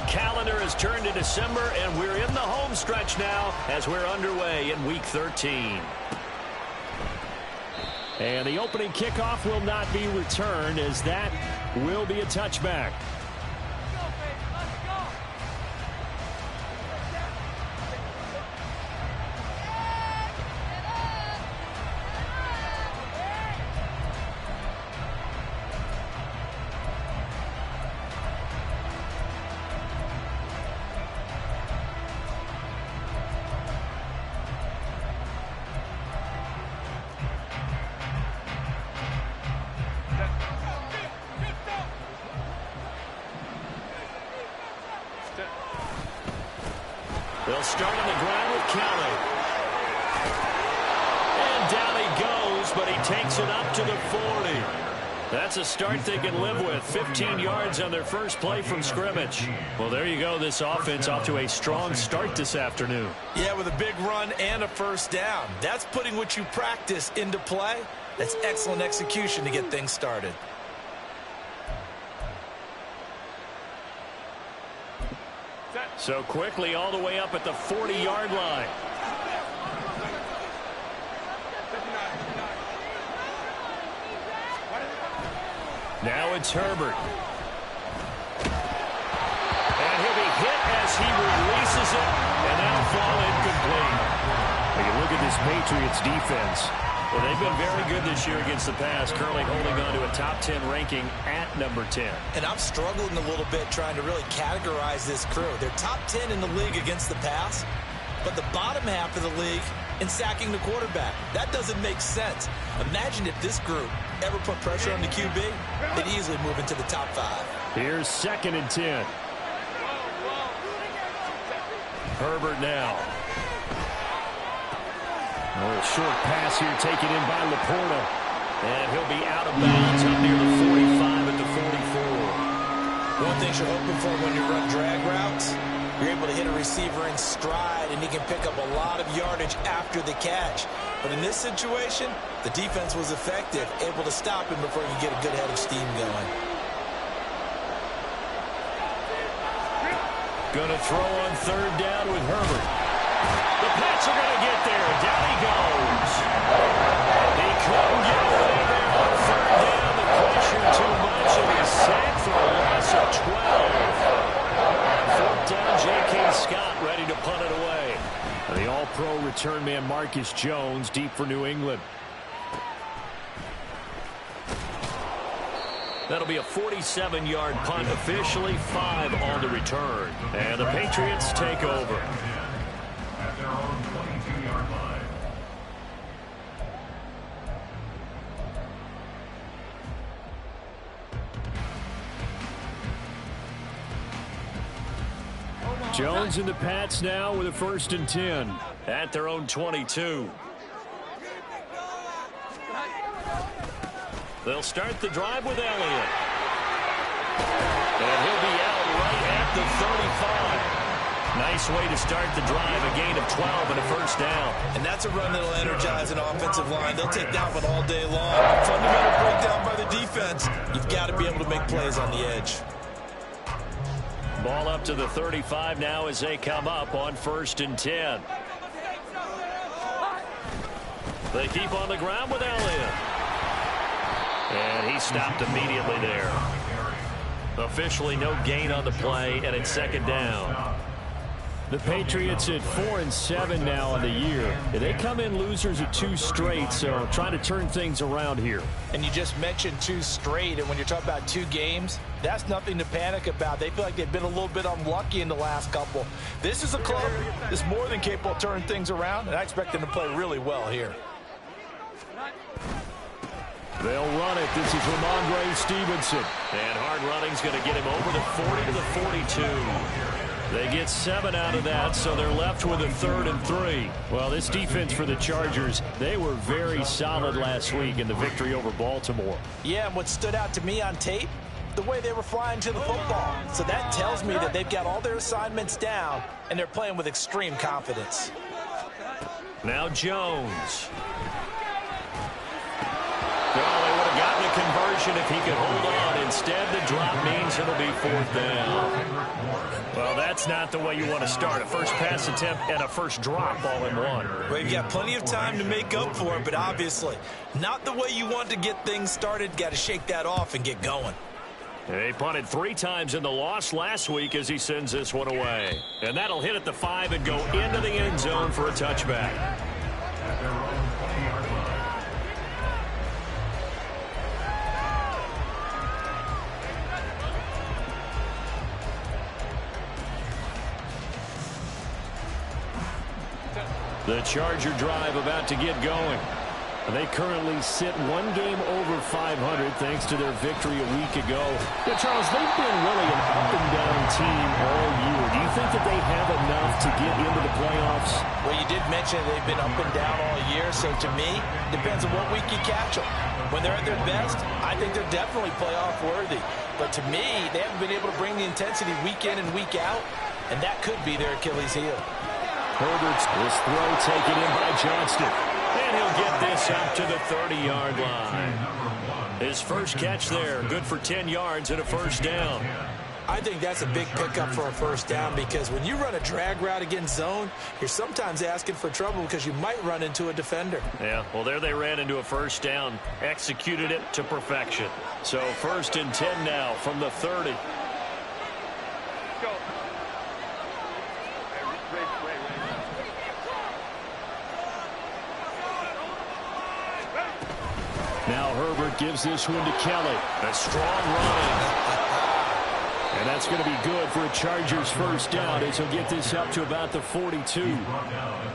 calendar has turned to December, and we're in the home stretch now as we're underway in Week 13. And the opening kickoff will not be returned, as that will be a touchback. They'll start on the ground with Kelly. And down he goes, but he takes it up to the 40. That's a start they can live with. 15 yards on their first play from scrimmage. Well, there you go. This offense off to a strong start this afternoon. Yeah, with a big run and a first down. That's putting what you practice into play. That's excellent execution to get things started. So quickly all the way up at the 40-yard line. Now it's Herbert. And he'll be hit as he releases it, and that'll fall incomplete. When you look at this Patriots defense, well, they've been very good this year against the pass, currently holding on to a top 10 ranking at number 10. And I'm struggling a little bit trying to really categorize this crew. They're top 10 in the league against the pass, but the bottom half of the league in sacking the quarterback. That doesn't make sense. Imagine if this group ever put pressure on the QB, they'd easily move into the top 5. Here's 2nd and 10. Herbert now. A little short pass here taken in by Laporta. And he'll be out of bounds up near the 45 at the 44. One thing you're hoping for when you run drag routes, you're able to hit a receiver in stride, and he can pick up a lot of yardage after the catch. But in this situation, the defense was effective, able to stop him before you get a good head of steam going. Gonna throw on 3rd down with Herbert. The Pats are going to get there. Down he goes. He couldn't get away there on 3rd down. The pressure too much, and he's sacked for a loss of 12. 4th down, J.K. Scott ready to punt it away. And the all-pro return man Marcus Jones deep for New England. That'll be a 47-yard punt, officially 5 on the return. And the Patriots take over. Jones and the Pats now with a 1st and 10 at their own 22. They'll start the drive with Elliott. And he'll be out right at the 35. Nice way to start the drive, a gain of 12 and a 1st down. And that's a run that'll energize an offensive line. They'll take down it all day long. Fundamental breakdown by the defense. You've got to be able to make plays on the edge. Ball up to the 35 now as they come up on 1st and 10. They keep on the ground with Elliott. And he stopped immediately there. Officially no gain on the play, and it's 2nd down. The Patriots at 4-7 now on the year. They come in losers of 2 straight, so trying to turn things around here. And you just mentioned 2 straight, and when you're talking about 2 games, that's nothing to panic about. They feel like they've been a little bit unlucky in the last couple. This is a club that's more than capable of turning things around, and I expect them to play really well here. They'll run it. This is Ramondre Stevenson. And hard running's going to get him over the 40 to the 42. They get 7 out of that, so they're left with a 3rd and 3. Well, this defense for the Chargers, they were very solid last week in the victory over Baltimore. Yeah, and what stood out to me on tape, the way they were flying to the football. So that tells me that they've got all their assignments down, and they're playing with extreme confidence. Now Jones. Well, they would have gotten a conversion position if he could hold on. Instead, the drop means it'll be 4th down. Well, that's not the way you want to start. A first pass attempt and a first drop all in one. Well, you've got plenty of time to make up for it, but obviously not the way you want to get things started. Got to shake that off and get going. He punted 3 times in the loss last week as he sends this one away. And that'll hit at the 5 and go into the end zone for a touchback. The Charger drive about to get going. They currently sit 1 game over 500 thanks to their victory a week ago. Yeah, Charles, they've been really an up-and-down team all year. Do you think that they have enough to get into the playoffs? Well, you did mention they've been up and down all year, so to me, depends on what week you catch them. When they're at their best, I think they're definitely playoff worthy. But to me, they haven't been able to bring the intensity week in and week out, and that could be their Achilles heel. Herbert's this throw taken in by Johnston. And he'll get this up to the 30-yard line. His first catch there, good for 10 yards and a first down. I think that's a big pickup for a first down because when you run a drag route against zone, you're sometimes asking for trouble because you might run into a defender. Yeah, well, there they ran into a first down, executed it to perfection. So 1st and 10 now from the 30. Now Herbert gives this one to Kelly. A strong run. And that's going to be good for a Chargers first down as he'll get this up to about the 42.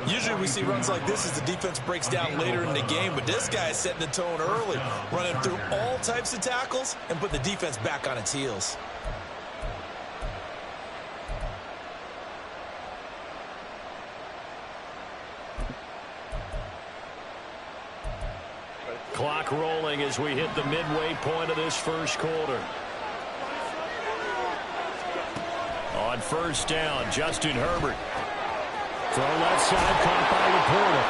Usually we see runs like this as the defense breaks down later in the game, but this guy is setting the tone early, running through all types of tackles and put the defense back on its heels. Clock rolling as we hit the midway point of this first quarter. On first down, Justin Herbert. Throw left side, caught by Laporta.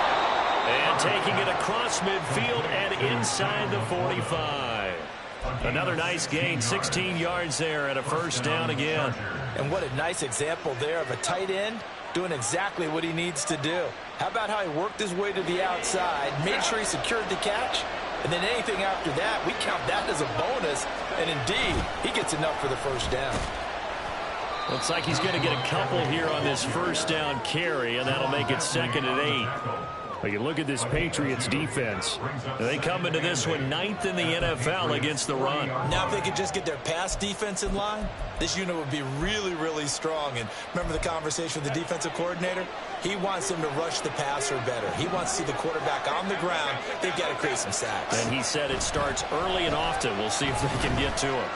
And taking it across midfield and inside the 45. Another nice gain, 16 yards there and a first down again. And what a nice example there of a tight end doing exactly what he needs to do. How about how he worked his way to the outside, made sure he secured the catch, and then anything after that, we count that as a bonus, and indeed, he gets enough for the first down. Looks like he's going to get a couple here on this first down carry, and that'll make it 2nd and 8. But you look at this Patriots defense. They come into this one 9th in the NFL against the run. Now if they could just get their pass defense in line, this unit would be really, really strong. And remember the conversation with the defensive coordinator? He wants them to rush the passer better. He wants to see the quarterback on the ground. They've got to create some sacks. And he said it starts early and often. We'll see if they can get to him.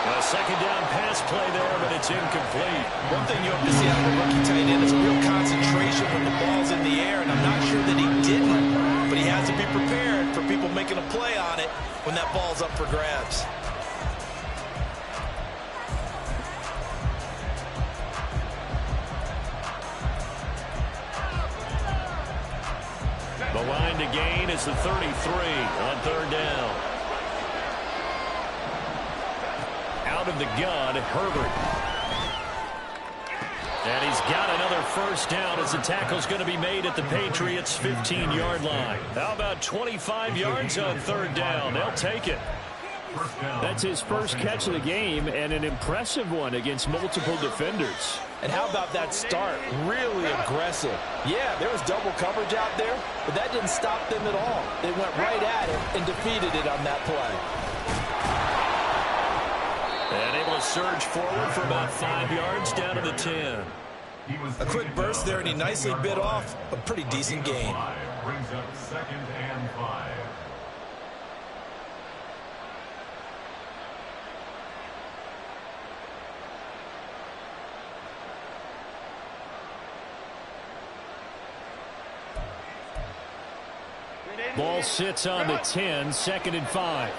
A second down pass play there, but it's incomplete. One thing you hope to see out of a rookie tight end is real concentration when the ball's in the air, and I'm not sure that he didn't, but he has to be prepared for people making a play on it when that ball's up for grabs. The line to gain is the 33 on 3rd down. Out of the gun, Herbert. And he's got another first down as the tackle's going to be made at the Patriots' 15-yard line. How about 25 yards on 3rd down? They'll take it. That's his first catch of the game and an impressive one against multiple defenders. And how about that start? Really aggressive. Yeah, there was double coverage out there, but that didn't stop them at all. They went right at it and defeated it on that play. And able to surge forward for about 5 yards down to the 10. A quick burst there, and he nicely bit off a pretty decent gain. Brings up 2nd and 5. Ball sits on the 10, 2nd and 5.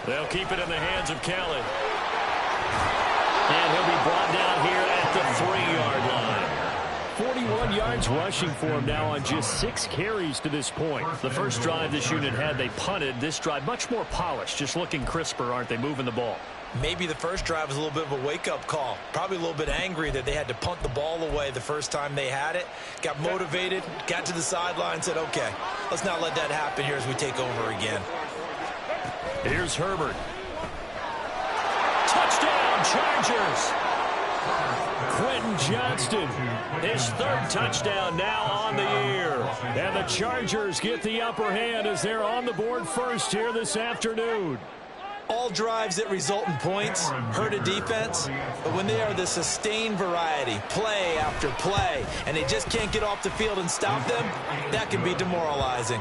They'll keep it in the hands of Kelly. And he'll be brought down here at the 3-yard line. 41 yards rushing for him now on just 6 carries to this point. The first drive this unit had, they punted. This drive, much more polished, just looking crisper, aren't they, moving the ball? Maybe the first drive was a little bit of a wake-up call. Probably a little bit angry that they had to punt the ball away the first time they had it. Got motivated, got to the sideline, said, okay, let's not let that happen here as we take over again. Here's Herbert. Touchdown, Chargers! Quentin Johnston, his 3rd touchdown now on the year. And the Chargers get the upper hand as they're on the board first here this afternoon. All drives that result in points hurt a defense, but when they are the sustained variety, play after play, and they just can't get off the field and stop them, that can be demoralizing.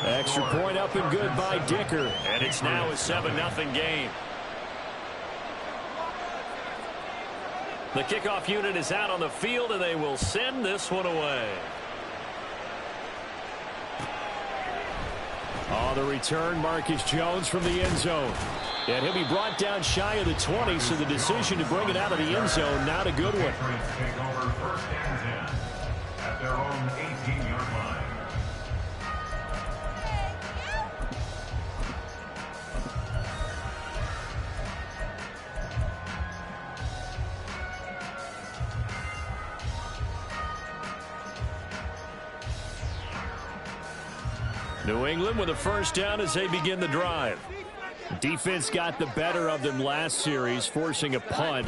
Extra point up and good by Dicker, and it's now a 7-0 game. The kickoff unit is out on the field, and they will send this one away. On the return, Marcus Jones from the end zone. And he'll be brought down shy of the 20, so the decision to bring it out of the end zone, not a good one. Take over 1st and 10 at their own 18-yard line. New England with a first down as they begin the drive. Defense got the better of them last series, forcing a punt.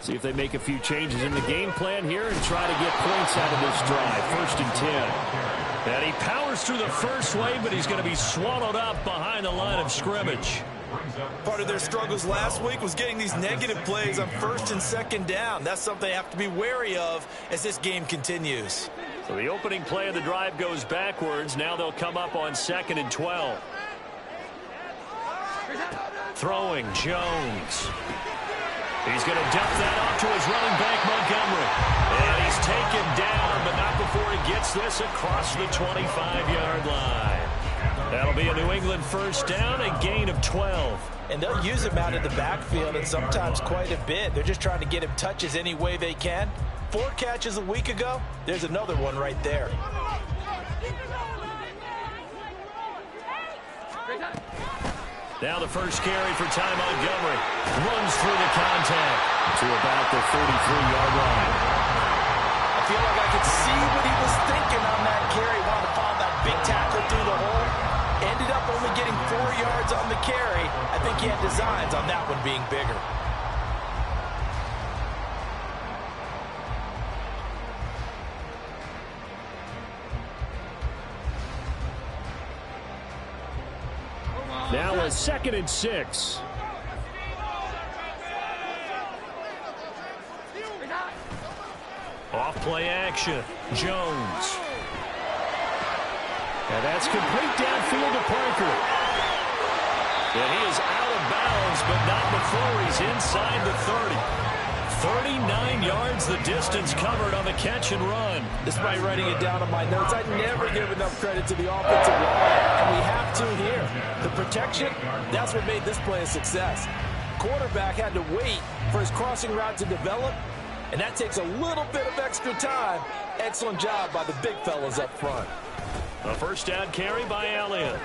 See if they make a few changes in the game plan here and try to get points out of this drive. 1st and 10. And he powers through the first wave, but he's going to be swallowed up behind the line of scrimmage. Part of their struggles last week was getting these negative plays on 1st and 2nd down. That's something they have to be wary of as this game continues. So the opening play of the drive goes backwards. Now they'll come up on 2nd and 12. Throwing Jones. He's going to dump that off to his running back, Montgomery. And he's taken down, but not before he gets this across the 25-yard line. That'll be a New England first down, a gain of 12. And they'll use him out in the backfield, and sometimes quite a bit. They're just trying to get him touches any way they can. 4 catches a week ago, there's another one right there. Now the first carry for Ty Montgomery. Runs through the contact to about the 33-yard line. I feel like I could see what he was thinking on that carry. Wanted to follow that big tackle through the hole. Ended up only getting 4 yards on the carry. I think he had designs on that one being bigger. Now a 2nd and 6. Off play action. Jones. And that's complete downfield to Parker. And he is out of bounds, but not before he's inside the 30. 39 yards the distance covered on the catch and run. Despite writing it down on my notes, I never give enough credit to the offensive line, and we have to here. The protection, that's what made this play a success. Quarterback had to wait for his crossing route to develop, and that takes a little bit of extra time. Excellent job by the big fellas up front. A first down carry by Elliott.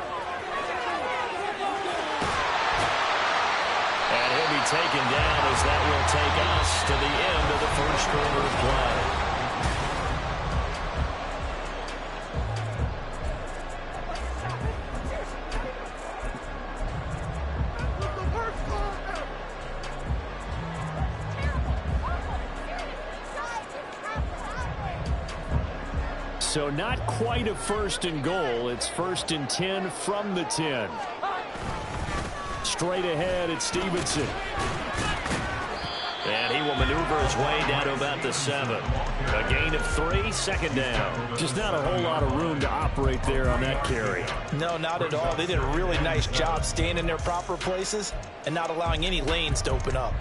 And he'll be taken down as that will take us to the end of the first quarter of play. So not quite a 1st and goal. It's 1st and 10 from the 10. Straight ahead, it's Stevenson. And he will maneuver his way down to about the 7. A gain of 3, 2nd down. Just not a whole lot of room to operate there on that carry. No, not at all. They did a really nice job staying in their proper places and not allowing any lanes to open up.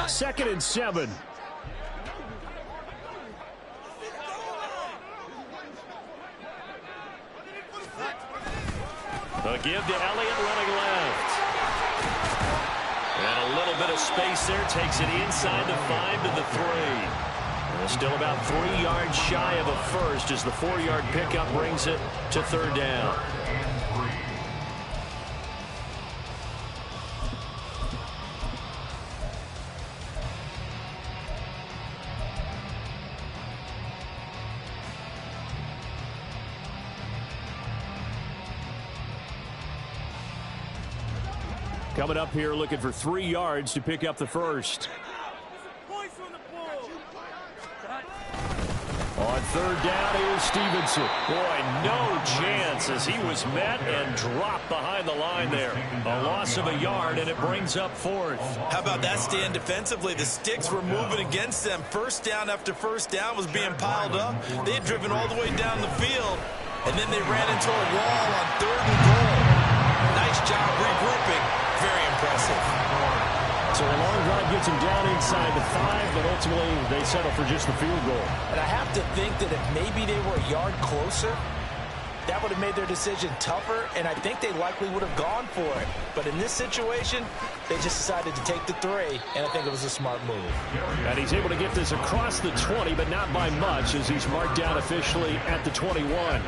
Second and 7. A give to Elliott running left. And a little bit of space there. Takes it inside the 5 to the 3. And still about 3 yards shy of a first as the 4-yard pickup brings it to 3rd down. Coming up here looking for 3 yards to pick up the first. On 3rd down, here's Stevenson. Boy, no chance as he was met and dropped behind the line there. A loss of a yard, and it brings up 4th. How about that stand defensively? The sticks were moving against them. First down after first down was being piled up. They had driven all the way down the field, and then they ran into a wall on 3rd and goal. Nice job regrouping. Very impressive. So a long drive gets him down inside the 5, but ultimately they settle for just the field goal. And I have to think that if maybe they were a yard closer, that would have made their decision tougher, and I think they likely would have gone for it. But in this situation, they just decided to take the 3, and I think it was a smart move. And he's able to get this across the 20, but not by much, as he's marked down officially at the 21.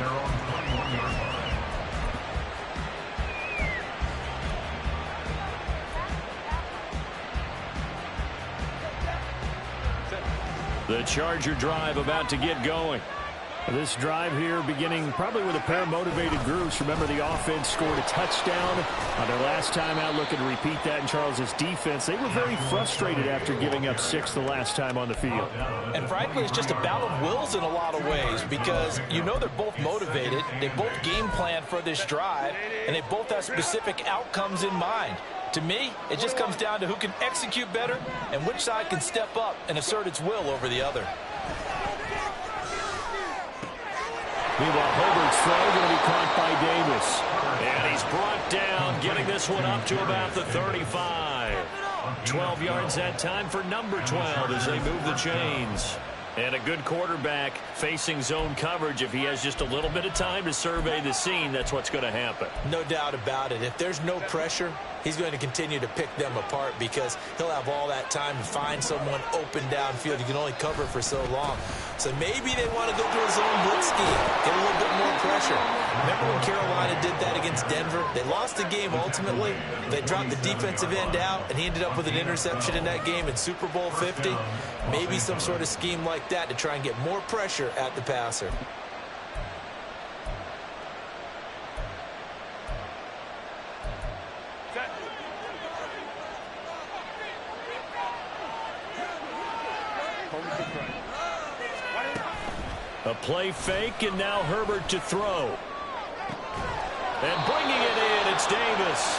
The Charger drive about to get going. This drive here beginning probably with a pair of motivated groups. Remember, the offense scored a touchdown on their last time out. Looking to repeat that in Charles's defense. They were very frustrated after giving up 6 the last time on the field. And frankly, it's just a battle of wills in a lot of ways, because you know they're both motivated. They both game plan for this drive, and they both have specific outcomes in mind. To me, it just comes down to who can execute better and which side can step up and assert its will over the other. Meanwhile, Herbert's throw going to be caught by Davis. And he's brought down, getting this one up to about the 35. 12 yards that time for number 12 as they move the chains. And a good quarterback facing zone coverage. If he has just a little bit of time to survey the scene, that's what's going to happen. No doubt about it. If there's no pressure, he's going to continue to pick them apart, because he'll have all that time to find someone open downfield. You can only cover for so long. So maybe they want to go to a zone blitz scheme, get a little bit more pressure. Remember when Carolina did that against Denver? They lost the game ultimately. They dropped the defensive end out, and he ended up with an interception in that game in Super Bowl 50. Maybe some sort of scheme like that to try and get more pressure at the passer. A play fake, and now Herbert to throw. And bringing it in, it's Davis.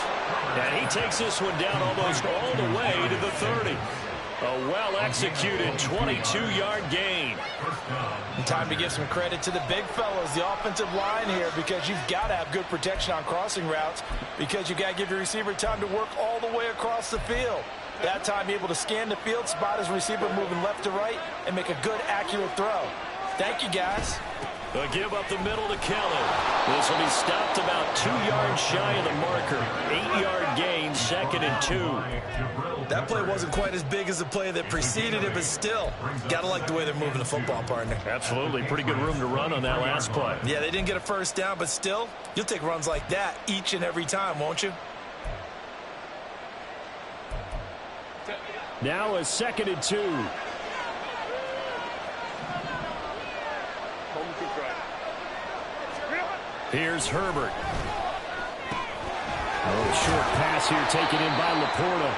And he takes this one down almost all the way to the 30. A well-executed 22-yard gain. And time to give some credit to the big fellas, the offensive line here, because you've got to have good protection on crossing routes, because you've got to give your receiver time to work all the way across the field. That time, able to scan the field, spot his receiver moving left to right, and make a good, accurate throw. Thank you, guys. A give up the middle to Kelly. This will be stopped about 2 yards shy of the marker. 8-yard gain, 2nd and 2. That play wasn't quite as big as the play that preceded it, but still, gotta like the way they're moving the football, partner. Absolutely. Pretty good room to run on that last play. Yeah, they didn't get a first down, but still, you'll take runs like that each and every time, won't you? Now a 2nd and 2. Here's Herbert. Oh, short pass here taken in by Laporta.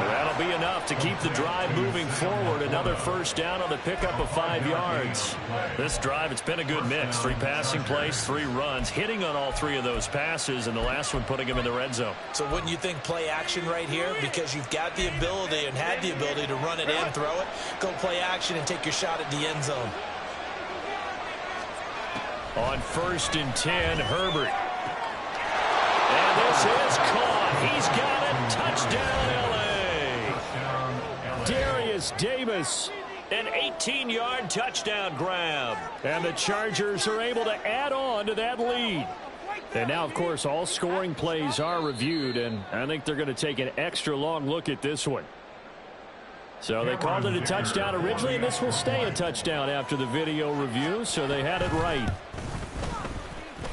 That'll be enough to keep the drive moving forward. Another first down on the pickup of 5 yards. This drive, it's been a good mix. 3 passing plays, 3 runs, hitting on all 3 of those passes, and the last one putting him in the red zone. So wouldn't you think play action right here? Because you've got the ability and had the ability to run it in, throw it, go play action, and take your shot at the end zone. On 1st and 10, Herbert. And this is caught. He's got it. Touchdown, L.A. Darius Davis. An 18-yard touchdown grab. And the Chargers are able to add on to that lead. And now, of course, all scoring plays are reviewed, and I think they're going to take an extra long look at this one. So they called it a touchdown originally, and this will stay a touchdown after the video review, so they had it right.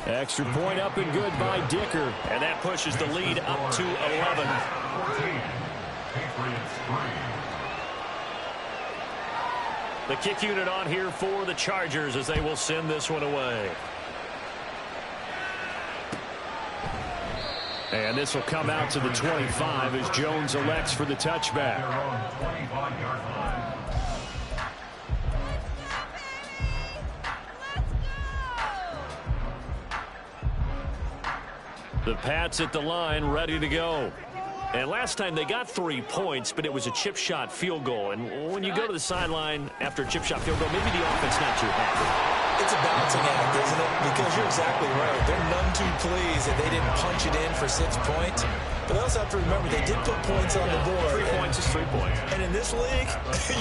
Extra point up and good by Dicker. And that pushes the lead up to 11. The kick unit on here for the Chargers as they will send this one away. And this will come out to the 25 as Jones elects for the touchback. The Pats at the line, ready to go. And last time they got 3 points, but it was a chip shot field goal. And when you go to the sideline after a chip shot field goal, maybe the offense not too happy. It's a balancing act, isn't it? Because you're exactly right. They're none too pleased that they didn't punch it in for 6 points. But they also have to remember they did put points on the board. 3 points is 3 points. And in this league,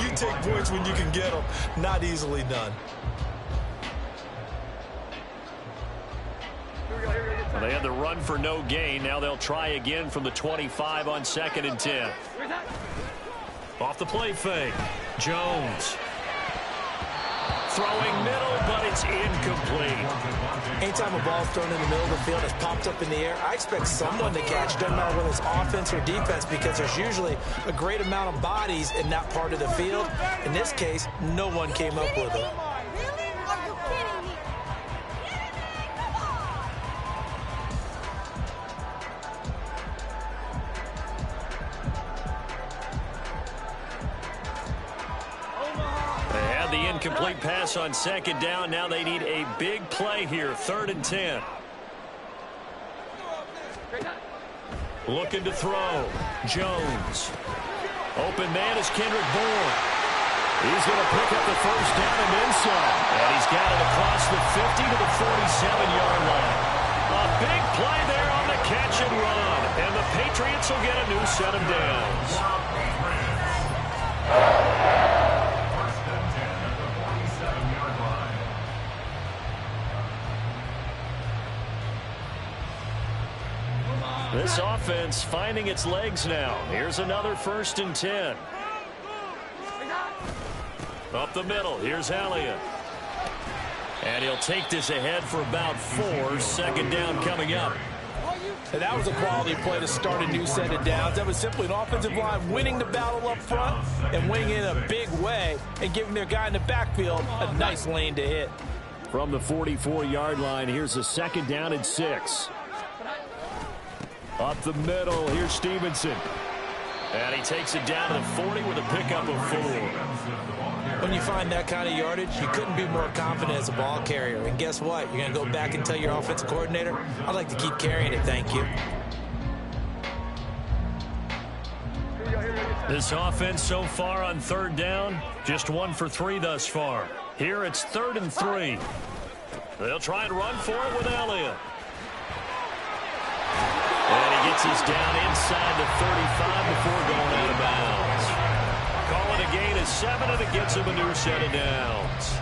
you take points when you can get them. Not easily done. Well, they had the run for no gain. Now they'll try again from the 25 on 2nd and 10. Off the play fake. Jones. Throwing middle, but it's incomplete. Anytime a ball's thrown in the middle of the field, it's popped up in the air, I expect someone to catch, doesn't matter whether it's offense or defense, because there's usually a great amount of bodies in that part of the field. In this case, no one came up with it. Incomplete pass on 2nd down. Now they need a big play here. 3rd and 10. Looking to throw. Jones. Open man is Kendrick Bourne. He's going to pick up the 1st down and inside. And he's got it across the 50 to the 47-yard line. A big play there on the catch and run. And the Patriots will get a new set of downs. This offense finding its legs now. Here's another 1st and 10. Up the middle. Here's Elliott. And he'll take this ahead for about 4. 2nd down coming up. And that was a quality play to start a new set of downs. That was simply an offensive line winning the battle up front and winning in a big way and giving their guy in the backfield a nice lane to hit. From the 44-yard line, here's a 2nd down and 6. Up the middle, here's Stevenson. And he takes it down to the 40 with a pickup of 4. When you find that kind of yardage, you couldn't be more confident as a ball carrier. And guess what? You're going to go back and tell your offensive coordinator, I'd like to keep carrying it, thank you. This offense so far on 3rd down, just 1 for 3 thus far. Here it's 3rd and 3. They'll try and run for it with Elliott. And he gets us down inside the 35 before going out of bounds. Call it a gain of 7, and it gets him a new set of downs.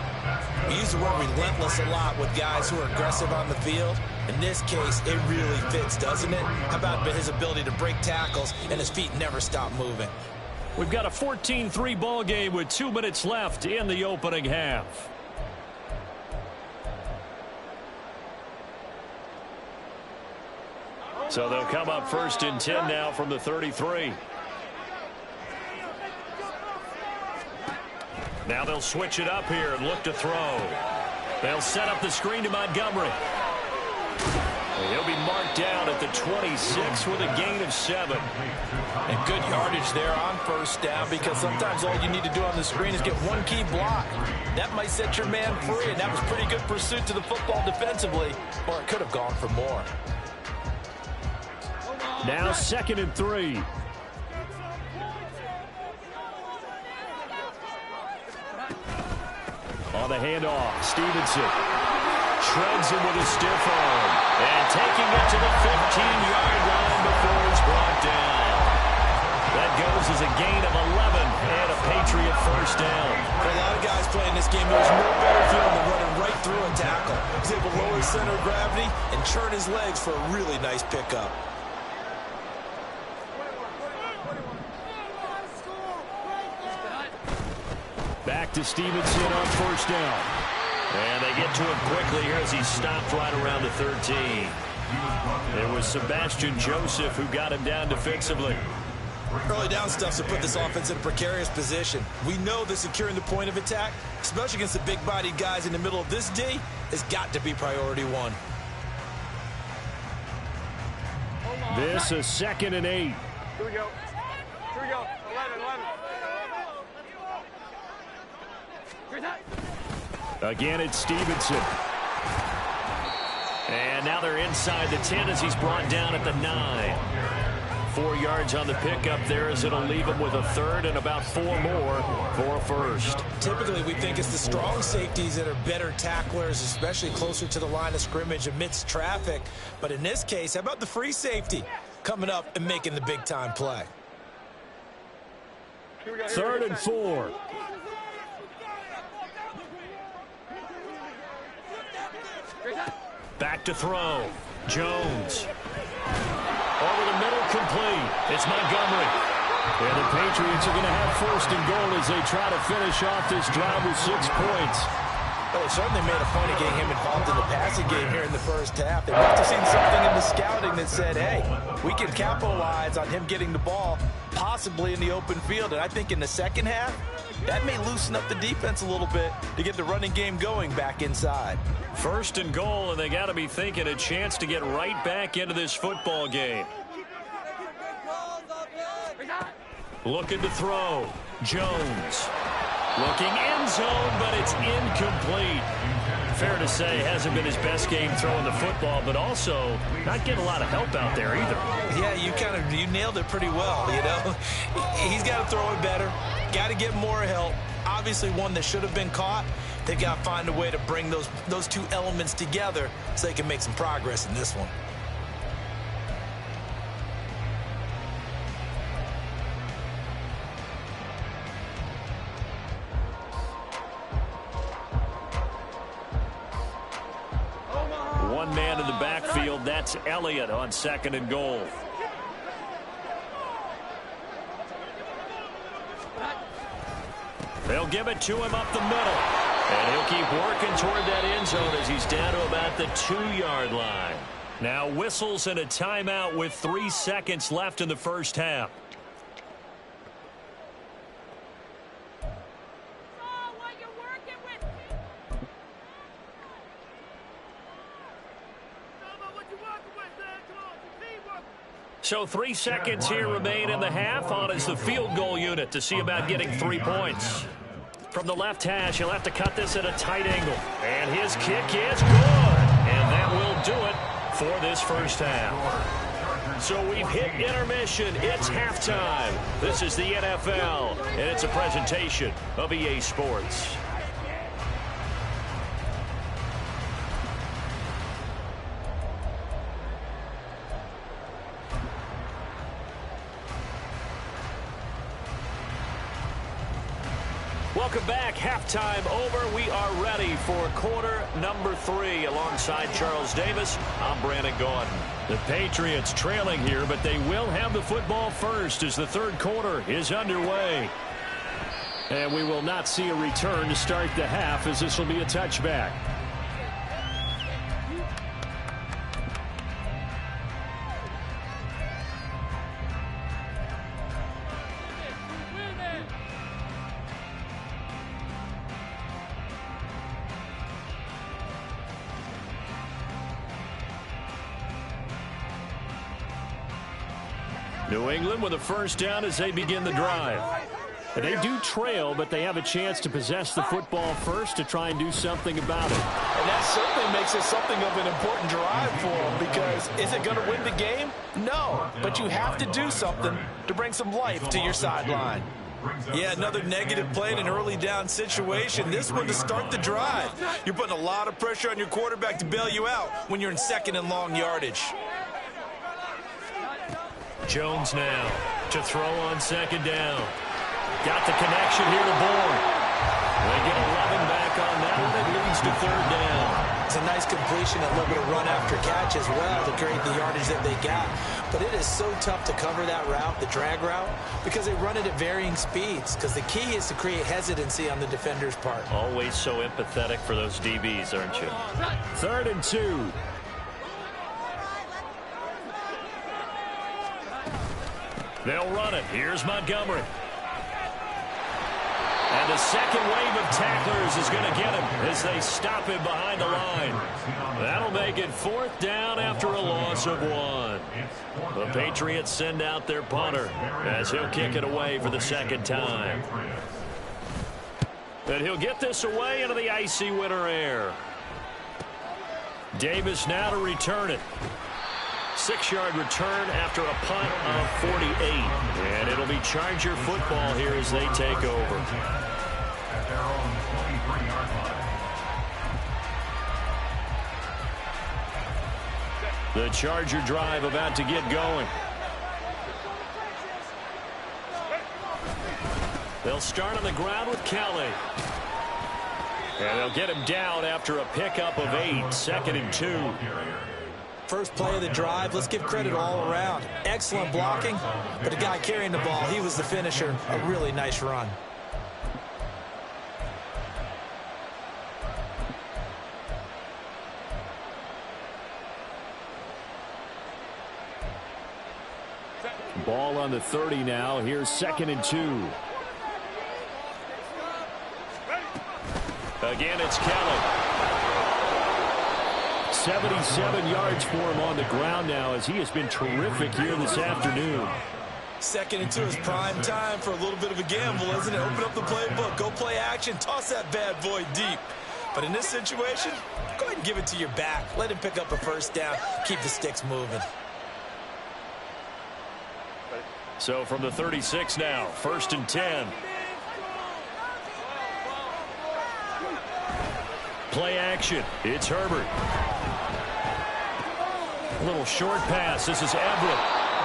We use the word relentless a lot with guys who are aggressive on the field. In this case, it really fits, doesn't it? How about his ability to break tackles and his feet never stop moving? We've got a 14-3 ball game with 2 minutes left in the opening half. So they'll come up 1st and 10 now from the 33. Now they'll switch it up here and look to throw. They'll set up the screen to Montgomery. And he'll be marked down at the 26 with a gain of 7. And good yardage there on 1st down, because sometimes all you need to do on the screen is get one key block. That might set your man free, and that was pretty good pursuit to the football defensively, or it could have gone for more. Now 2nd and 3. On the handoff, Stevenson shreds him with a stiff arm. And taking it to the 15-yard line before he's brought down. That goes as a gain of 11 and a Patriot first down. For a lot of guys playing this game, there's no better feeling than running right through a tackle. He's able to lower his center of gravity and churn his legs for a really nice pickup. Back to Stevenson on first down. And they get to him quickly here as he stopped right around the 13. There was Sebastian Joseph who got him down defensively. Early down stuff to put this offense in a precarious position. We know that securing the point of attack, especially against the big-bodied guys in the middle of this D, has got to be priority one. This is 2nd and 8. Here we go. Here we go. 11. Again, it's Stevenson. And now they're inside the 10 as he's brought down at the 9. 4 yards on the pickup there as it'll leave him with a third and about 4 more for a first. Typically, we think it's the strong safeties that are better tacklers, especially closer to the line of scrimmage amidst traffic. But in this case, how about the free safety coming up and making the big-time play? 3rd and 4. Back to throw. Jones. Over the middle, complete. It's Montgomery. And the Patriots are going to have 1st and goal as they try to finish off this drive with 6 points. Well, they certainly made a point of getting him involved in the passing game here in the first half. They must have seen something in the scouting that said, hey, we can capitalize on him getting the ball, possibly in the open field. And I think in the second half, that may loosen up the defense a little bit to get the running game going back inside. 1st and goal, and they got to be thinking a chance to get right back into this football game. Looking to throw. Jones. Looking end zone, but it's incomplete. Fair to say, hasn't been his best game throwing the football, but also not getting a lot of help out there either. Yeah, you nailed it pretty well, you know. He's got to throw it better. Got to get more help. Obviously one that should have been caught. They've got to find a way to bring those two elements together so they can make some progress in this one. One man in the backfield, that's Elliott on 2nd and goal. They'll give it to him up the middle. And he'll keep working toward that end zone as he's down to about the 2-yard line. Now whistles and a timeout with 3 seconds left in the first half. So 3 seconds here remain in the half. On is the field goal unit to see about getting 3 points. From the left hash, he'll have to cut this at a tight angle. And his kick is good. And that will do it for this first half. So we've hit intermission. It's halftime. This is the NFL, and it's a presentation of EA Sports. Welcome back. Halftime over. We are ready for quarter number 3. Alongside Charles Davis, I'm Brandon Gaudin. The Patriots trailing here, but they will have the football first as the 3rd quarter is underway. And we will not see a return to start the half as this will be a touchback. New England with a first down as they begin the drive. And they do trail, but they have a chance to possess the football first to try and do something about it. And that certainly makes it something of an important drive for them, because is it going to win the game? No, but you have to do something to bring some life to your sideline. Yeah, another negative play in an early down situation. This one to start the drive. You're putting a lot of pressure on your quarterback to bail you out when you're in 2nd and long yardage. Jones now. To throw on second down. Got the connection here to Bourne. They get 11 back on that one. It leads to third down. It's a nice completion, a little bit of run after catch as well to create the yardage that they got. But it is so tough to cover that route, the drag route, because they run it at varying speeds. Because the key is to create hesitancy on the defender's part. Always so empathetic for those DBs, aren't you? 3rd and 2. They'll run it. Here's Montgomery. And the second wave of tacklers is going to get him as they stop him behind the line. That'll make it 4th down after a loss of 1. The Patriots send out their punter as he'll kick it away for the second time. And he'll get this away into the icy winter air. Davis now to return it. 6-yard return after a punt of 48. And it'll be Charger football here as they take over. At their own 23-yard line. The Charger drive about to get going. They'll start on the ground with Kelly. And they'll get him down after a pickup of 8. 2nd and 2. First play of the drive, let's give credit all around. Excellent blocking, but the guy carrying the ball, he was the finisher. A really nice run. Ball on the 30 now. Here's 2nd and 2. Again, it's Kelly. 77 yards for him on the ground now as he has been terrific here this afternoon. 2nd and 2 is prime time for a little bit of a gamble, isn't it? Open up the playbook, go play action, toss that bad boy deep. But in this situation, go ahead and give it to your back. Let him pick up a first down, keep the sticks moving. So from the 36 now, 1st and 10. Play action. It's Herbert. A little short pass. This is Everett.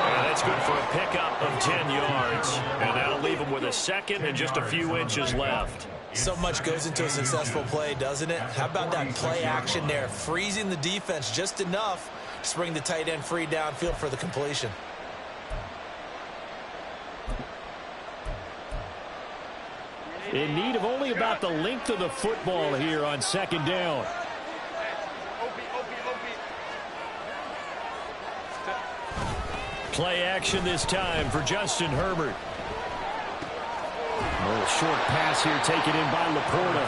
And that's good for a pickup of 10 yards. And that'll leave him with a second and just a few inches left. So much goes into a successful play, doesn't it? How about that play action there? Freezing the defense just enough to bring the tight end free downfield for the completion. In need of only about the length of the football here on 2nd down. Play action this time for Justin Herbert. A little short pass here taken in by Laporta.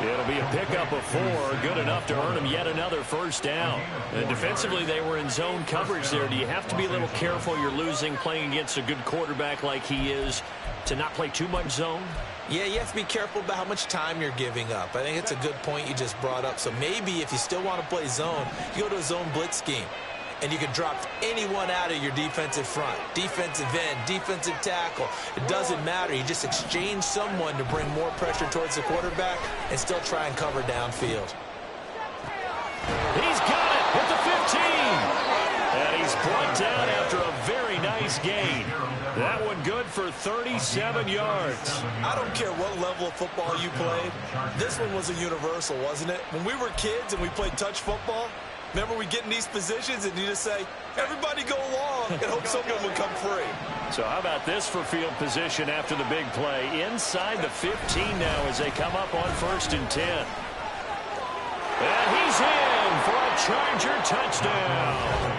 It'll be a pickup of 4, good enough to earn him yet another first down. And defensively, they were in zone coverage there. Do you have to be a little careful? You're losing playing against a good quarterback like he is to not play too much zone? Yeah, you have to be careful about how much time you're giving up. I think it's a good point you just brought up. So maybe if you still want to play zone, you go to a zone blitz scheme. And you can drop anyone out of your defensive front. Defensive end, defensive tackle. It doesn't matter. You just exchange someone to bring more pressure towards the quarterback and still try and cover downfield. He's got it at the 15. And he's brought down after a very nice gain. That one good for 37 yards. I don't care what level of football you played. This one was a universal, wasn't it? When we were kids and we played touch football, remember we get in these positions and you just say, everybody go along and hope someone will come free. So how about this for field position after the big play? Inside the 15 now as they come up on 1st and 10. And he's in for a Charger touchdown.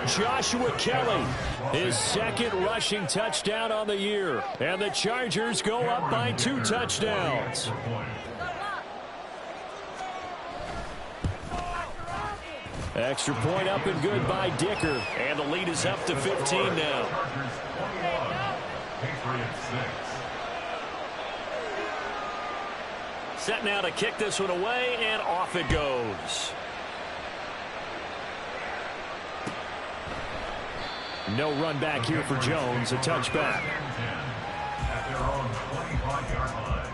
Joshua Kelly, his 2nd rushing touchdown on the year. And the Chargers go up by 2 touchdowns. Extra point up and good by Dicker. And the lead is up to 15 now. Set now to kick this one away, and off it goes. No run back here for Jones, a touchback. At their own 25-yard line.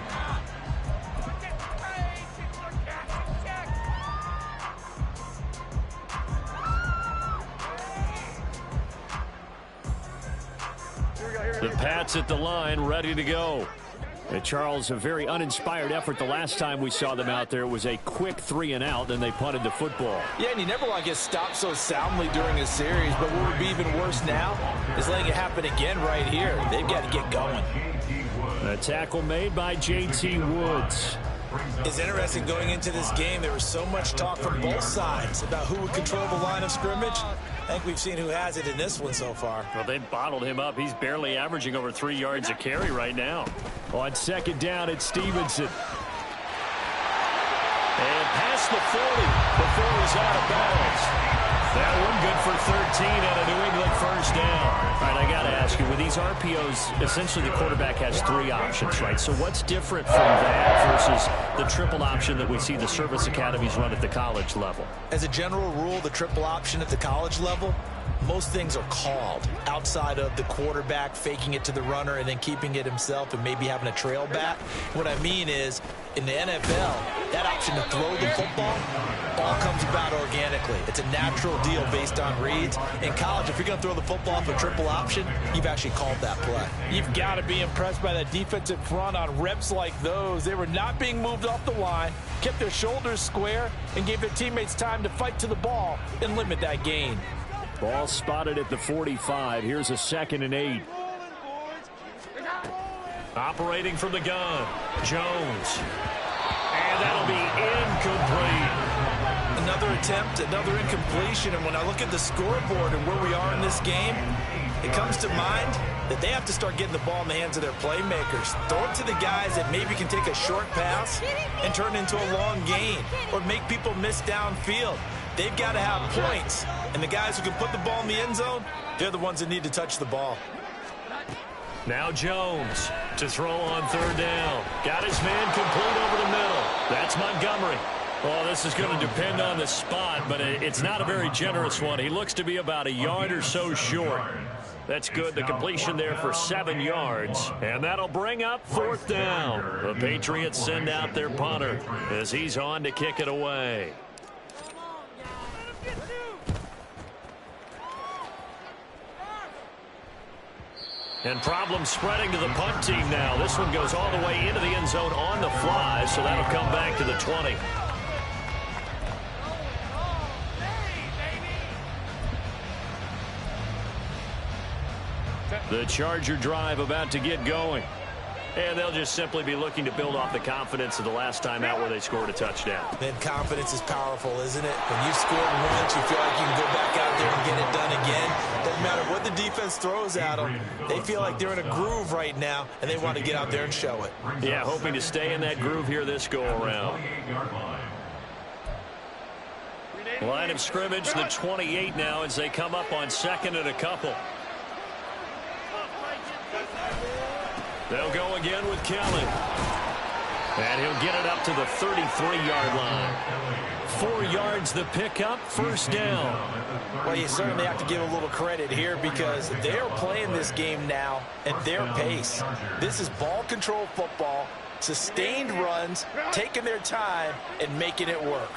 The Pats at the line, ready to go. And Charles, a very uninspired effort the last time we saw them out there. It was a quick 3-and-out, then they punted the football. Yeah, and you never want to get stopped so soundly during a series, but what would be even worse now is letting it happen again right here. They've got to get going. A tackle made by J.T. Woods. It's interesting going into this game. There was so much talk from both sides about who would control the line of scrimmage. I think we've seen who has it in this one so far. Well, they bottled him up. He's barely averaging over 3 yards a carry right now. On second down, it's Stevenson. And past the 40 before he's out of bounds. That one good for 13 and a New England first down. All right, I got to ask you, with these RPOs, essentially the quarterback has 3 options, right? So what's different from that versus the triple option that we see the service academies run at the college level? As a general rule, the triple option at the college level, most things are called outside of the quarterback faking it to the runner and then keeping it himself and maybe having a trail back. What I mean is, in the NFL, that option to throw the football all comes about organically. It's a natural deal based on reads. In college, if you're going to throw the football off a triple option, you've actually called that play. You've got to be impressed by that defensive front on reps like those. They were not being moved off the line, kept their shoulders square, and gave their teammates time to fight to the ball and limit that gain. Ball spotted at the 45. Here's a 2nd and 8. Operating from the gun, Jones. And that'll be incomplete. Another attempt, another incompletion, and when I look at the scoreboard and where we are in this game, it comes to mind that they have to start getting the ball in the hands of their playmakers. Throw it to the guys that maybe can take a short pass and turn it into a long gain or make people miss downfield. They've got to have points, and the guys who can put the ball in the end zone, they're the ones that need to touch the ball. Now Jones to throw on 3rd down. Got his man complete over the middle. That's Montgomery. Well, this is going to depend on the spot, but it's not a very generous one. He looks to be about a yard or so short. That's good. The completion there for 7 yards. And that'll bring up 4th down. The Patriots send out their punter as he's on to kick it away. And problems spreading to the punt team now. This one goes all the way into the end zone on the fly, so that'll come back to the 20. The Charger drive about to get going. And they'll just simply be looking to build off the confidence of the last time out where they scored a touchdown. Then confidence is powerful, isn't it? When you've scored once, you feel like you can go back out there and get it done again. Doesn't matter what the defense throws at them. They feel like they're in a groove right now, and they want to get out there and show it. Yeah, hoping to stay in that groove here this go-around. Line of scrimmage, the 28 now as they come up on 2nd and a couple. They'll go again with Kelly. And he'll get it up to the 33-yard line. 4 yards the pickup, 1st down. Well, you certainly have to give a little credit here because they're playing this game now at their pace. This is ball control football, sustained runs, taking their time, and making it work.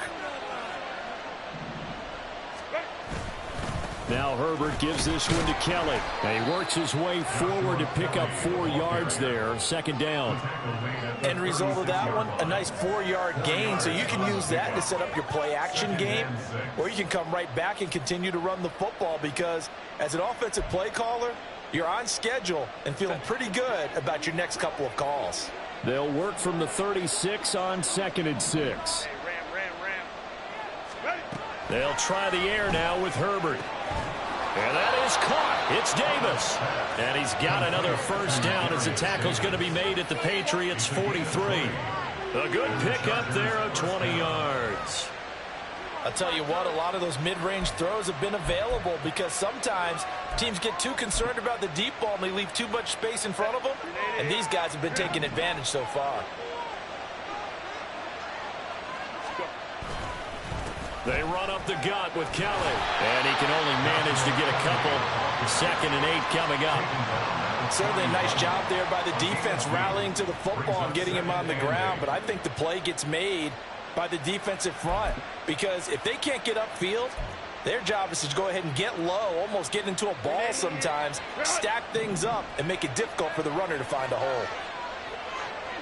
Now Herbert gives this one to Kelly. And he works his way forward to pick up 4 yards there. 2nd down. End result of that one, a nice 4-yard gain. So you can use that to set up your play-action game, or you can come right back and continue to run the football because as an offensive play caller, you're on schedule and feeling pretty good about your next couple of calls. They'll work from the 36 on 2nd and 6. They'll try the air now with Herbert. And that is caught. It's Davis. And he's got another 1st down as the tackle's going to be made at the Patriots' 43. A good pickup there of 20 yards. I'll tell you what, a lot of those mid-range throws have been available because sometimes teams get too concerned about the deep ball and they leave too much space in front of them. And these guys have been taking advantage so far. They run up the gut with Kelly. And he can only manage to get a couple. 2nd and 8 coming up. Certainly a nice job there by the defense rallying to the football and getting him on the ground. But I think the play gets made by the defensive front. Because if they can't get upfield, Their job is to go ahead and get low, almost get into a ball sometimes, stack things up, and make it difficult for the runner to find a hole.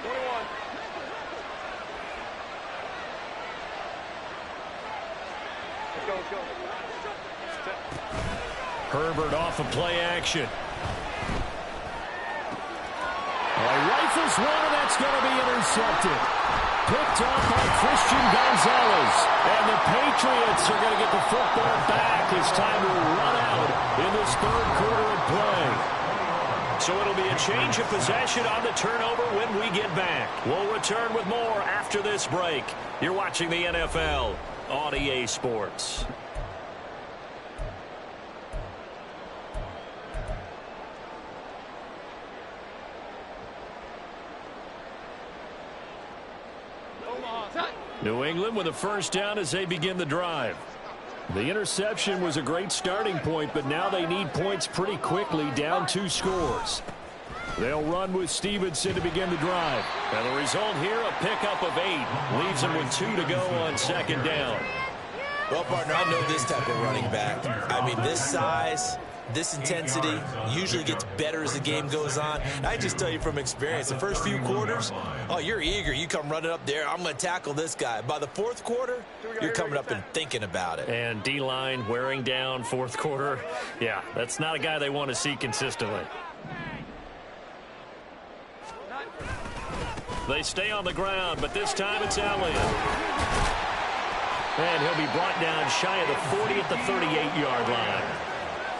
21. Let's go, let's go. Herbert off of play action. Rifles one, and that's going to be intercepted. Picked off by Christian Gonzalez. And the Patriots are going to get the football back as time will run out in this third quarter of play. So it'll be a change of possession on the turnover when we get back. We'll return with more after this break. You're watching the NFL on EA Sports. New England with a first down as they begin the drive. The interception was a great starting point, but now they need points pretty quickly, down 2 scores. They'll run with Stevenson to begin the drive. And the result here, a pickup of 8. Leaves them with 2 to go on second down. Well, partner, I know this type of running back. I mean, this size, this intensity usually gets better as the game goes on. I just tell you from experience, the first few quarters, oh, you're eager. You come running up there, I'm going to tackle this guy. By the fourth quarter, you're coming up and thinking about it. And D-line wearing down fourth quarter. Yeah, that's not a guy they want to see consistently. They stay on the ground, but this time it's Elliott. And he'll be brought down shy of the 40 at the 38-yard line.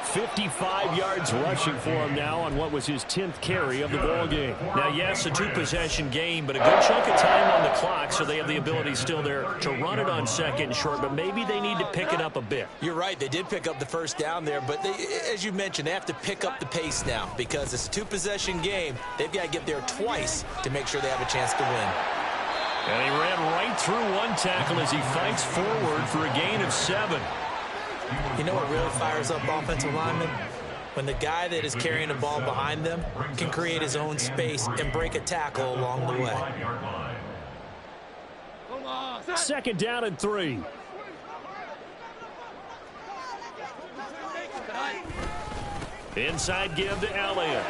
55 yards rushing for him now on what was his 10th carry of the ball game. Now, yes, a 2-possession game, but a good chunk of time on the clock, so they have the ability still there to run it on second and short, but maybe they need to pick it up a bit. You're right. They did pick up the first down there, but they, as you mentioned, they have to pick up the pace now because it's a 2-possession game. They've got to get there twice to make sure they have a chance to win. And he ran right through one tackle as he fights forward for a gain of 7. You know what really fires up offensive linemen? When the guy that is carrying the ball behind them can create his own space and break a tackle along the way. Second down and 3. Inside give to Elliott.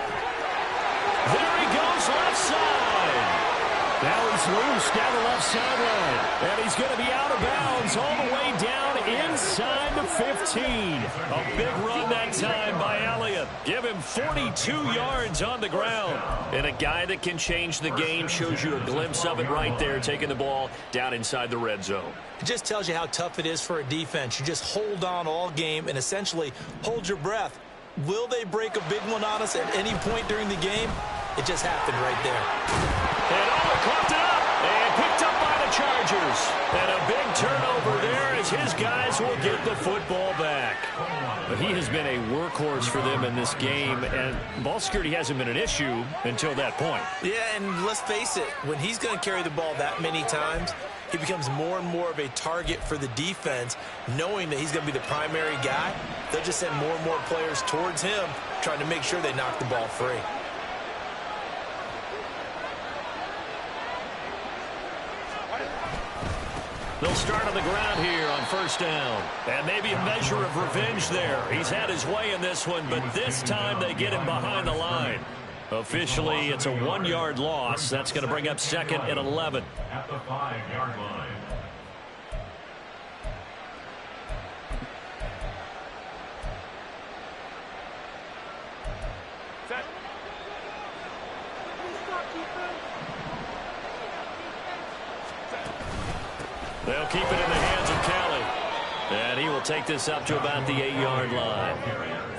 There he goes left side. Now he's loose down the left sideline. And he's going to be out of bounds all the way down inside the 15. A big run that time by Elliott. Give him 42 yards on the ground. And a guy that can change the game, shows you a glimpse of it right there, taking the ball down inside the red zone. It just tells you how tough it is for a defense. You just hold on all game and essentially hold your breath. Will they break a big one on us at any point during the game? It just happened right there. And caught it up and picked up by the Chargers. And a big turnover there as his guys will get the football back. But he has been a workhorse for them in this game, and ball security hasn't been an issue until that point. Yeah, and let's face it, when he's going to carry the ball that many times, he becomes more and more of a target for the defense, knowing that he's going to be the primary guy. They'll just send more and more players towards him, trying to make sure they knock the ball free. They'll start on the ground here on first down. And maybe a measure of revenge there. He's had his way in this one, but this time they get him behind the line. Officially, it's a 1-yard loss. That's going to bring up second and 11. At the 5-yard line. Set. They'll keep it in the hands of Kelly. And he will take this up to about the 8-yard line.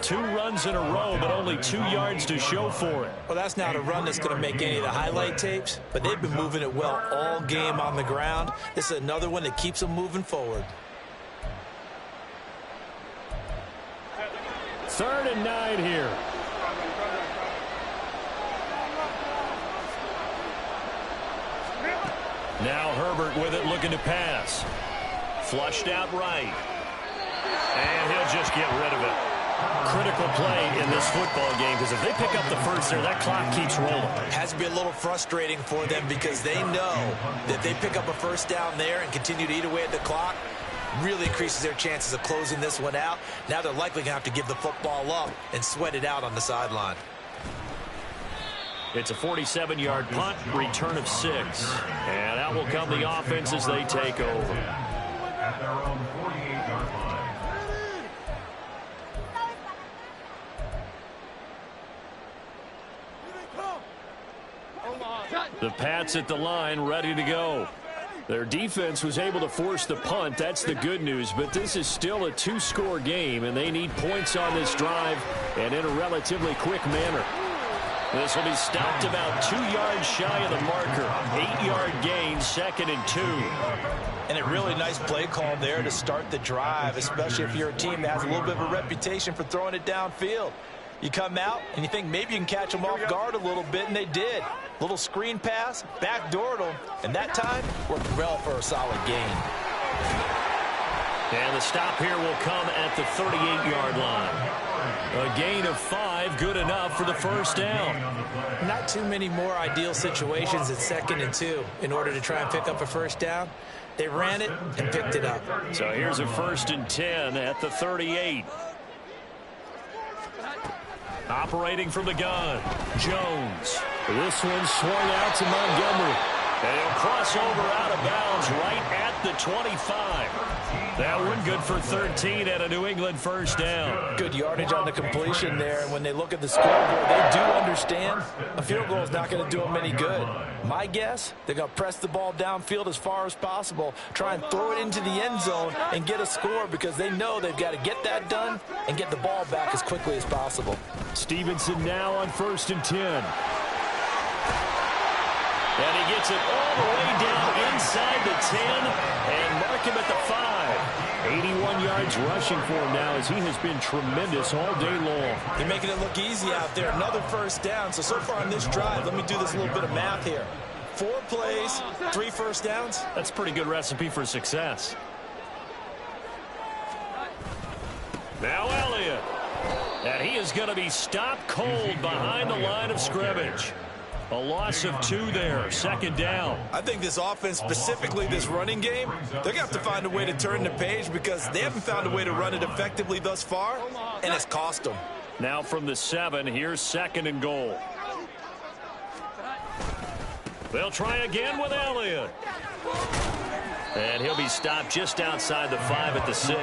2 runs in a row, but only 2 yards to show for it. Well, that's not a run that's going to make any of the highlight tapes, but they've been moving it well all game on the ground. This is another one that keeps them moving forward. 3rd and 9 here. Now Herbert with it, looking to pass. Flushed out right. And he'll just get rid of it. Critical play in this football game, because if they pick up the first there, that clock keeps rolling. Has to be a little frustrating for them because they know that they pick up a first down there and continue to eat away at the clock. really increases their chances of closing this one out. Now they're likely going to have to give the football up and sweat it out on the sideline. It's a 47-yard punt, return of 6. And out will come the offense as they take over. At their own 48-yard line. The Pats at the line, ready to go. Their defense was able to force the punt. That's the good news, but this is still a 2-score game, and they need points on this drive and in a relatively quick manner. This will be stopped about 2 yards shy of the marker. 8-yard gain, 2nd and 2. And a really nice play call there to start the drive, especially if you're a team that has a little bit of a reputation for throwing it downfield. You come out and you think maybe you can catch them off guard a little bit, and they did. Little screen pass, backdoored them, and that time worked well for a solid gain. And the stop here will come at the 38-yard line. A gain of 5, good enough for the first down. Not too many more ideal situations at 2nd and 2 in order to try and pick up a first down. They ran it and picked it up. So here's a 1st and 10 at the 38. Operating from the gun, Jones. This one swung out to Montgomery. And he'll cross over out of bounds right at the 25. That one good for 13 at a New England first down. Good yardage on the completion there, and when they look at the scoreboard, they do understand a field goal is not going to do them any good. My guess, they're going to press the ball downfield as far as possible, try and throw it into the end zone and get a score because they know they've got to get that done and get the ball back as quickly as possible. Stevenson now on 1st and 10. And he gets it all the way down inside the 10 and mark him at the 5. 81 yards rushing for him now as he has been tremendous all day long. They're making it look easy out there. Another first down. So far on this drive, let me do this little bit of math here. 4 plays, 3 first downs. That's a pretty good recipe for success. Now Elliott. And he is going to be stopped cold behind the line of scrimmage. A loss of 2 there, 2nd down. I think this offense, specifically this running game, they're going to have to find a way to turn the page because they haven't found a way to run it effectively thus far, and it's cost them. Now from the 7, here's 2nd and goal. They'll try again with Elliott. And he'll be stopped just outside the 5 at the 6.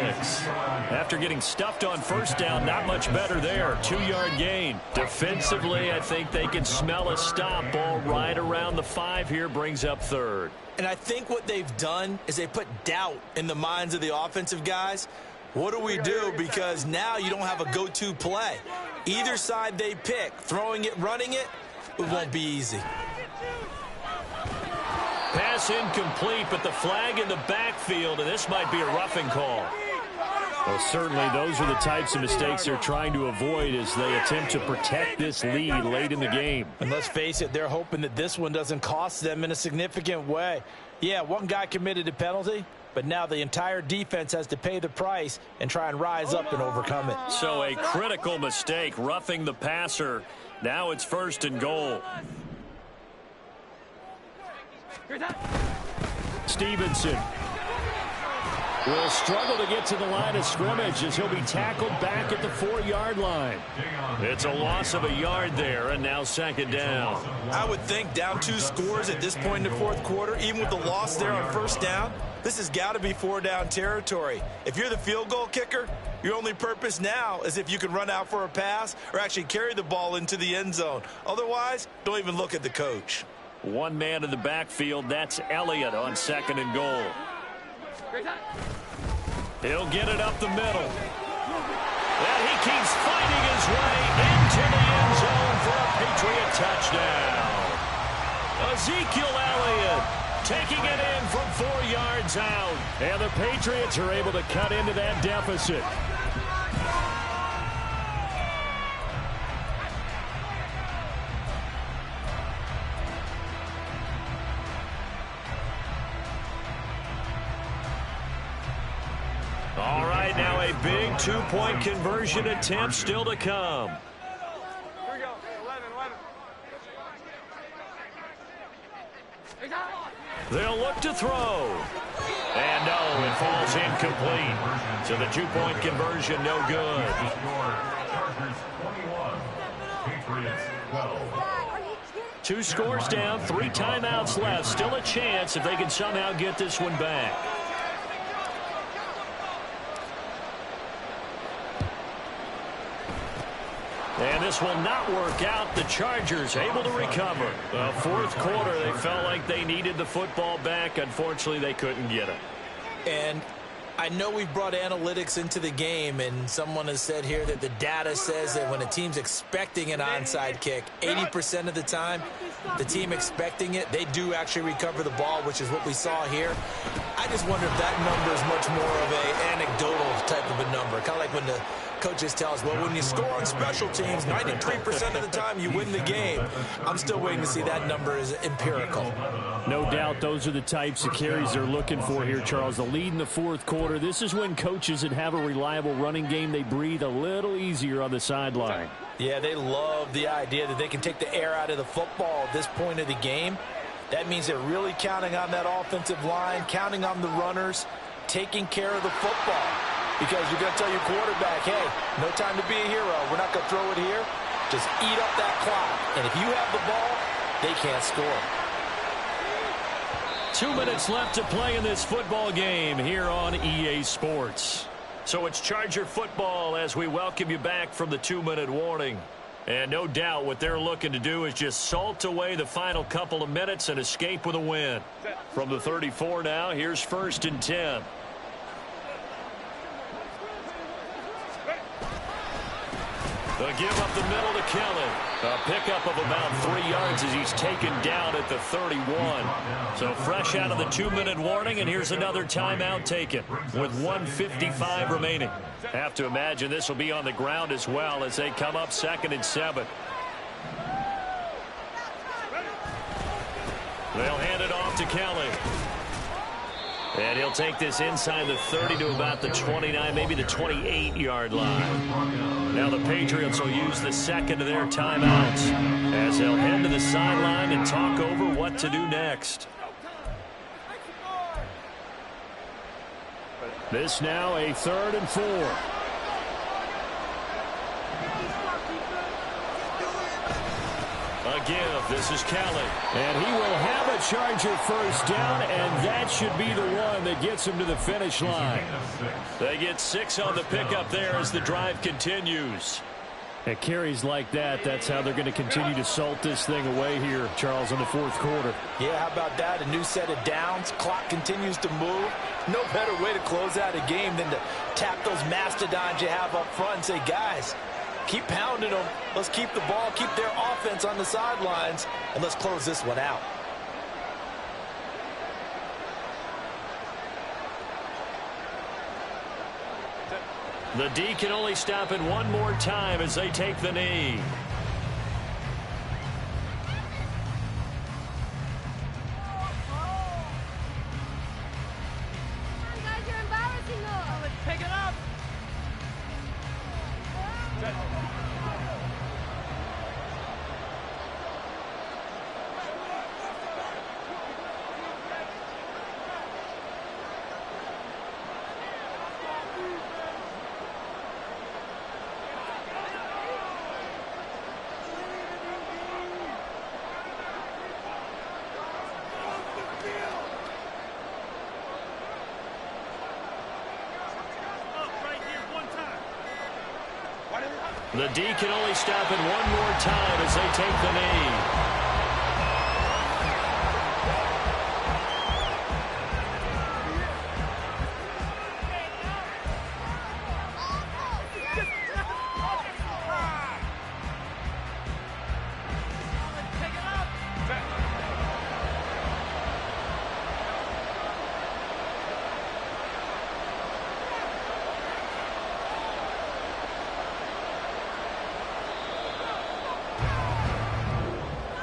After getting stuffed on first down, not much better there. 2-yard gain. Defensively, I think they can smell a stop. Ball right around the 5 here, brings up 3rd. And I think what they've done is they put doubt in the minds of the offensive guys. What do we do? Because now you don't have a go-to play. Either side they pick, throwing it, running it, it won't be easy. Pass incomplete, but the flag in the backfield, and this might be a roughing call. Well, certainly those are the types of mistakes they're trying to avoid as they attempt to protect this lead late in the game. And let's face it, they're hoping that this one doesn't cost them in a significant way. Yeah, one guy committed a penalty, but now the entire defense has to pay the price and try and rise up and overcome it. So a critical mistake, roughing the passer. Now it's 1st and goal. Stevenson will struggle to get to the line of scrimmage as he'll be tackled back at the 4-yard line. It's a loss of a yard there, and now 2nd down. I would think down 2 scores at this point in the 4th quarter, even with the loss there on first down, this has got to be 4-down territory. If you're the field goal kicker, your only purpose now is if you can run out for a pass or actually carry the ball into the end zone. Otherwise, don't even look at the coach. One man in the backfield, that's Elliott on 2nd and goal. He'll get it up the middle. And he keeps fighting his way into the end zone for a Patriot touchdown. Ezekiel Elliott taking it in from 4 yards out. And the Patriots are able to cut into that deficit. All right, now a big 2-point conversion attempt still to come. Here we go. 11. They'll look to throw. And no, it falls incomplete. So the two-point conversion, no good. Chargers 21, Patriots 12. 2 scores down, 3 timeouts left. Still a chance if they can somehow get this one back. And this will not work out. The Chargers able to recover. Fourth quarter, they felt like they needed the football back. Unfortunately, they couldn't get it. And I know we've brought analytics into the game, and someone has said here that the data says that when a team's expecting an onside kick, 80% of the time, the team expecting it, they do actually recover the ball, which is what we saw here. I just wonder if that number is much more of an anecdotal type of a number, kind of like when the coaches tell us, well, when you score on special teams, 93% of the time you win the game. I'm still waiting to see that number is empirical. No doubt those are the types of carries they're looking for here, Charles. The lead in the fourth quarter. This is when coaches that have a reliable running game, they breathe a little easier on the sideline. Yeah, they love the idea that they can take the air out of the football at this point of the game. That means they're really counting on that offensive line, counting on the runners, taking care of the football. Because you're going to tell your quarterback, hey, no time to be a hero. We're not going to throw it here. Just eat up that clock. And if you have the ball, they can't score. 2 minutes left to play in this football game here on EA Sports. So it's Charger football as we welcome you back from the 2-minute warning. And no doubt what they're looking to do is just salt away the final couple of minutes and escape with a win. From the 34 now, here's 1st and 10. A give up the middle to Kelly. A pickup of about 3 yards as he's taken down at the 31. So fresh out of the 2-minute warning, and here's another timeout taken with 1:55 remaining. Have to imagine this will be on the ground as well as they come up 2nd and 7. They'll hand it off to Kelly. And he'll take this inside the 30 to about the 29, maybe the 28-yard line. Now the Patriots will use the second of their timeouts as they'll head to the sideline and talk over what to do next. This now a 3rd and 4. A give. This is Kelly. And he will have a Charger first down, and that should be the one that gets him to the finish line. They get 6 on the pickup there as the drive continues. At carries like that, that's how they're going to continue to salt this thing away here, Charles, in the fourth quarter. Yeah, how about that? A new set of downs. Clock continues to move. No better way to close out a game than to tap those mastodons you have up front and say, guys, keep pounding them. Let's keep the ball, keep their offense on the sidelines, and let's close this one out. The D can only stop it one more time as they take the knee. Guys, you're embarrassing us. Let's pick it up. The D can only stop it one more time as they take the knee.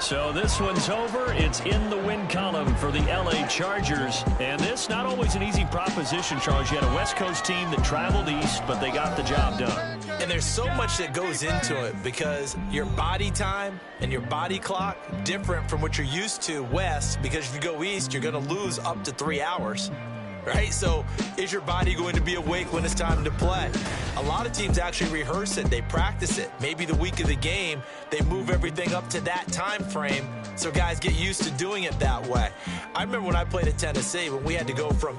So this one's over. It's in the win column for the LA Chargers. And this, not always an easy proposition, Charles. You had a West Coast team that traveled east, but they got the job done. And there's so much that goes into it because your body time and your body clock different from what you're used to west, because if you go east, you're going to lose up to 3 hours. right? So is your body going to be awake when it's time to play? A lot of teams actually rehearse it. They practice it. Maybe the week of the game, they move everything up to that time frame so guys get used to doing it that way. I remember when I played at Tennessee, when we had to go from